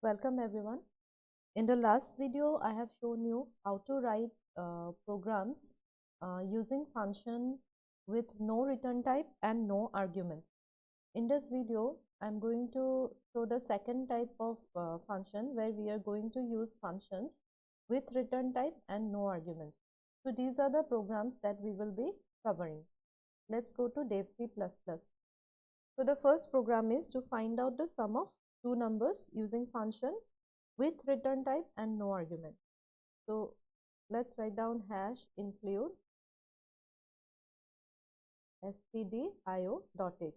Welcome everyone. In the last video, I have shown you how to write programs using function with no return type and no arguments. In this video, I am going to show the second type of function where we are going to use functions with return type and no arguments. So these are the programs that we will be covering. Let's go to dev C++. So the first program is to find out the sum of two numbers using function with return type and no argument. So let's write down hash include stdio.h.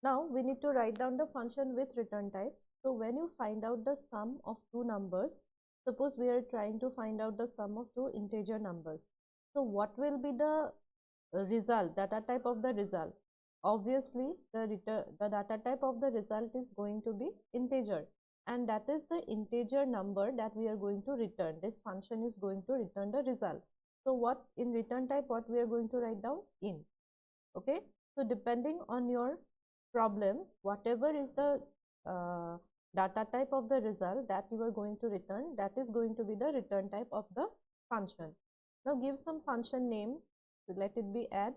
Now we need to write down the function with return type. So when you find out the sum of two numbers, suppose we are trying to find out the sum of two integer numbers. So what will be the result, data type of the result? Obviously the data type of the result is going to be integer, and that is the integer number that we are going to return. This function is going to return the result. So what in return type, what we are going to write down? Int. Okay, so depending on your problem, whatever is the data type of the result that you are going to return, that is going to be the return type of the function. Now give some function name. So let it be add.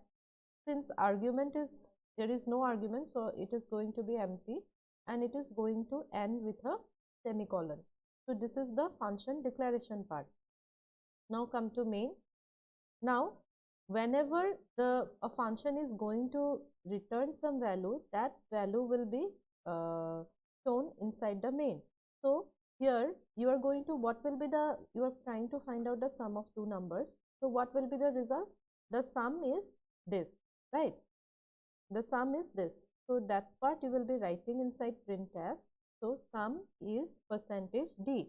Since argument is, there is no argument, so it is going to be empty, and it is going to end with a semicolon. So this is the function declaration part. Now come to main. Now whenever a function is going to return some value, that value will be shown inside the main. So here you are going to, what will be the, you are trying to find out the sum of two numbers. So what will be the result? The sum is this, right? The sum is this. So that part you will be writing inside printf. So sum is %d.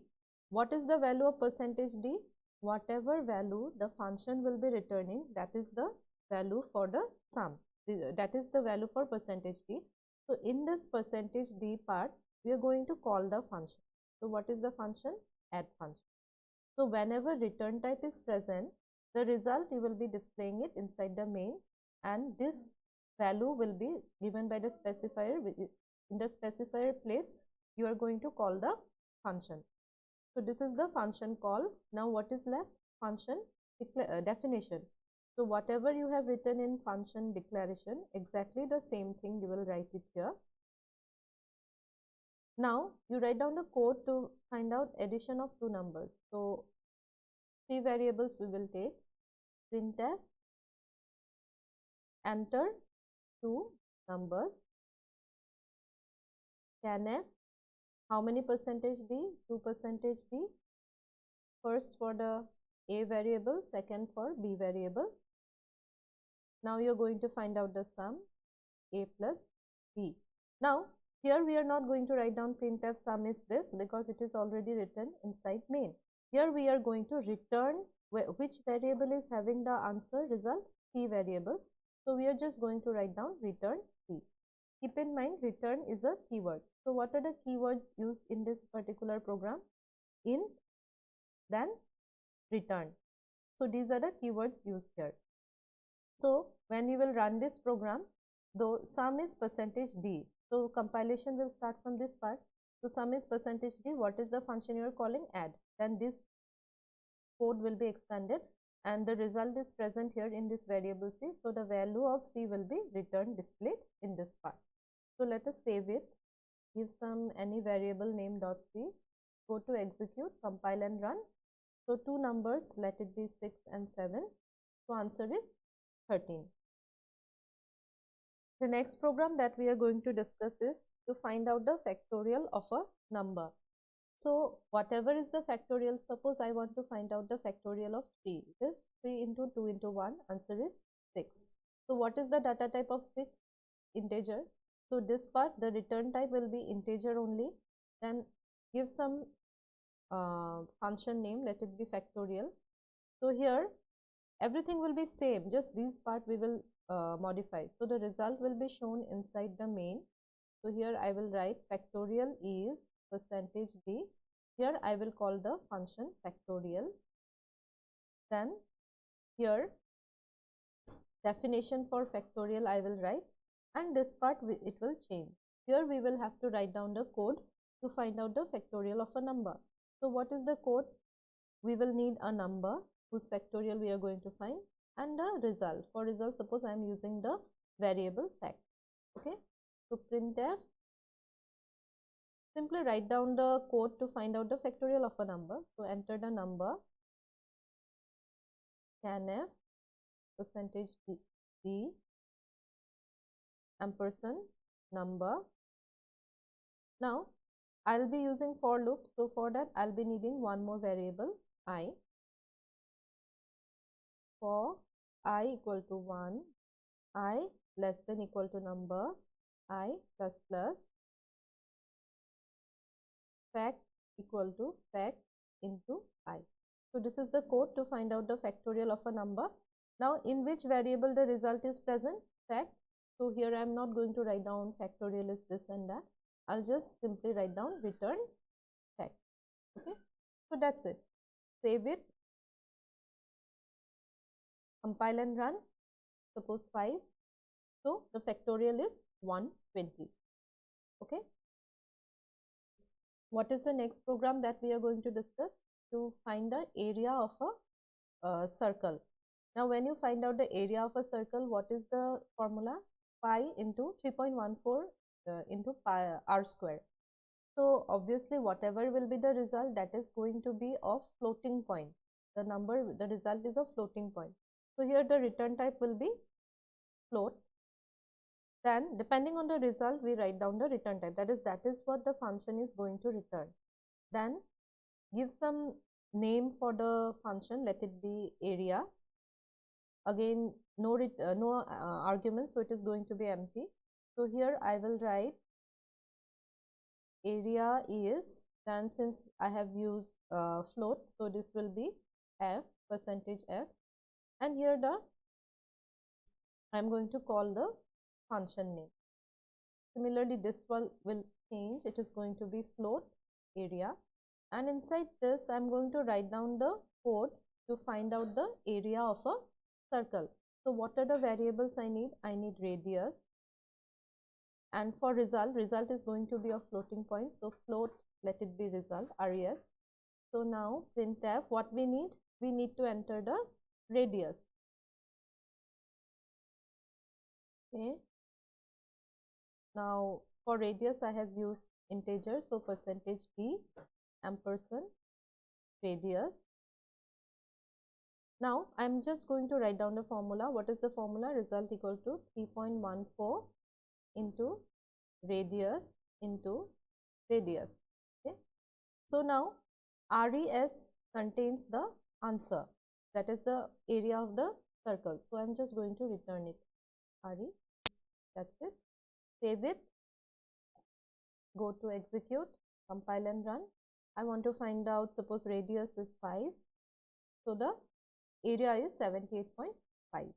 What is the value of %d? Whatever value the function will be returning, that is the value for the sum. That is the value for %d. So in this %d part, we are going to call the function. So what is the function? Add function. So whenever return type is present, the result you will be displaying it inside the main, and this value will be given by the specifier. In the specifier place, you are going to call the function. So this is the function call. Now what is left? Function definition. So whatever you have written in function declaration, exactly the same thing you will write it here. Now you write down the code to find out addition of two numbers. So three variables we will take. Printf enter two numbers, scanf how many %d? 2%d. First for the a variable, second for b variable. Now you are going to find out the sum a plus b. Now here we are not going to write down printf sum is this, because it is already written inside main. Here we are going to return which variable is having the answer result, c variable. So we are just going to write down return c. Keep in mind, return is a keyword. So what are the keywords used in this particular program? Int, then return. So these are the keywords used here. So when you will run this program, though sum is %d, so compilation will start from this part. So sum is %d. What is the function you are calling? Add. Then this code will be expanded, and the result is present here in this variable c. So the value of c will be returned, displayed in this part. So let us save it. Give some any variable name .c. Go to execute, compile and run. So two numbers, let it be 6 and 7. So answer is 13. The next program that we are going to discuss is to find out the factorial of a number. So whatever is the factorial, suppose I want to find out the factorial of 3. It is 3 into 2 into 1, answer is 6. So what is the data type of 6? Integer. So this part, the return type will be integer only. Then give some function name, let it be factorial. So here everything will be same, just this part we will modify. So the result will be shown inside the main. So here I will write factorial is %d. Here I will call the function factorial. Then here definition for factorial I will write, and this part it will change. Here we will have to write down the code to find out the factorial of a number. So what is the code? We will need a number whose factorial we are going to find and a result. For result, suppose I am using the variable fact. Okay, so printf, simply write down the code to find out the factorial of a number. So enter the number, scanf percentage d ampersand number. Now I'll be using for loop, so for that I'll be needing one more variable I. For I equal to 1, I less than equal to number, I plus plus, fact equal to fact into I. So this is the code to find out the factorial of a number. Now in which variable the result is present? Fact. So here I am not going to write down factorial is this and that. I'll just simply write down return fact. Okay, so that's it. Save it, compile and run. Suppose 5. So the factorial is 120. Okay. What is the next program that we are going to discuss? To find the area of a circle. Now when you find out the area of a circle, what is the formula? Pi into 3.14 into pi r square. So obviously whatever will be the result, that is going to be of floating point. The result is of floating point. So here the return type will be float. Then depending on the result, we write down the return type. That is what the function is going to return. Then give some name for the function. Let it be area. Again, no arguments, so it is going to be empty. So here I will write area is, then since I have used float, so this will be f, percentage f, and here I am going to call the function name. Similarly, this one will change. It is going to be float area, and inside this I am going to write down the code to find out the area of a circle. So what are the variables I need? I need radius, and for result is going to be a floating point, so float, let it be result, res. So now printf, what we need to enter the radius. Okay, now for radius I have used integer, so percentage d ampersand radius. Now I am just going to write down the formula. What is the formula? Result equal to 3.14 into radius into radius. Okay, so now res contains the answer, that is the area of the circle. So I am just going to return it, re. That's it. Save it, go to execute, compile and run. I want to find out, suppose radius is 5, so the area is 78.5.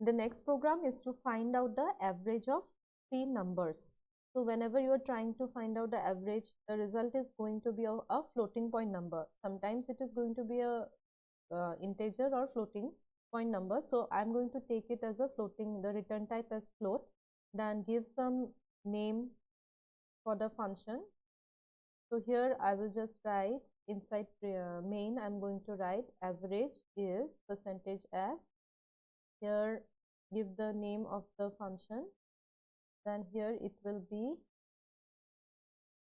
The next program is to find out the average of 3 numbers. So whenever you are trying to find out the average, the result is going to be a floating point number. Sometimes it is going to be a integer or floating point number. So I am going to take it as a floating, the return type as float, then give some name for the function. So here I will just write inside main, I am going to write average is percentage f. Here give the name of the function, then here it will be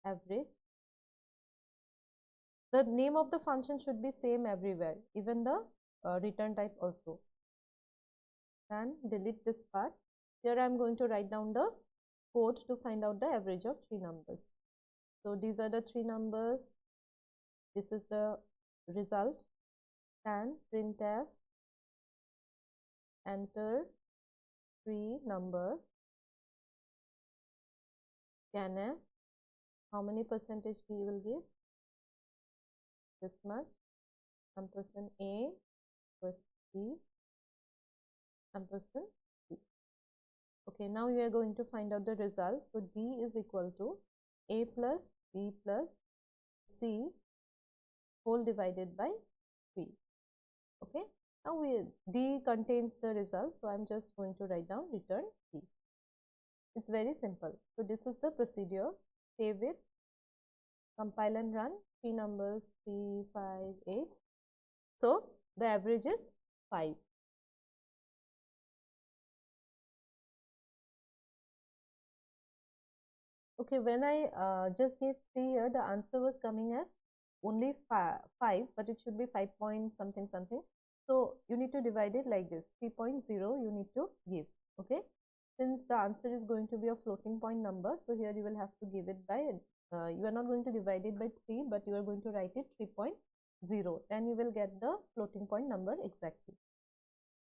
average. The name of the function should be same everywhere, even the return type also. Then delete this part. Here I am going to write down the code to find out the average of 3 numbers. So these are the 3 numbers. This is the result. And printf, enter 3 numbers, scanf, how many percentage d will give? This much, ampersand a plus b ampersand d. Okay, now we are going to find out the result. So d is equal to a plus b plus c whole divided by 3. Okay, now d contains the result, so I am just going to write down return d. It's very simple. So this is the procedure. Save it, compile and run. 3 numbers, 3, 5, 8. So the average is 5. Okay, when I just gave 3 here, the answer was coming as only 5, but it should be 5 point something something. So you need to divide it like this. 3.0 you need to give. Okay, since the answer is going to be a floating point number, so here you will have to give it by, you are not going to divide it by 3, but you are going to write it 3.0. Then you will get the floating point number exactly.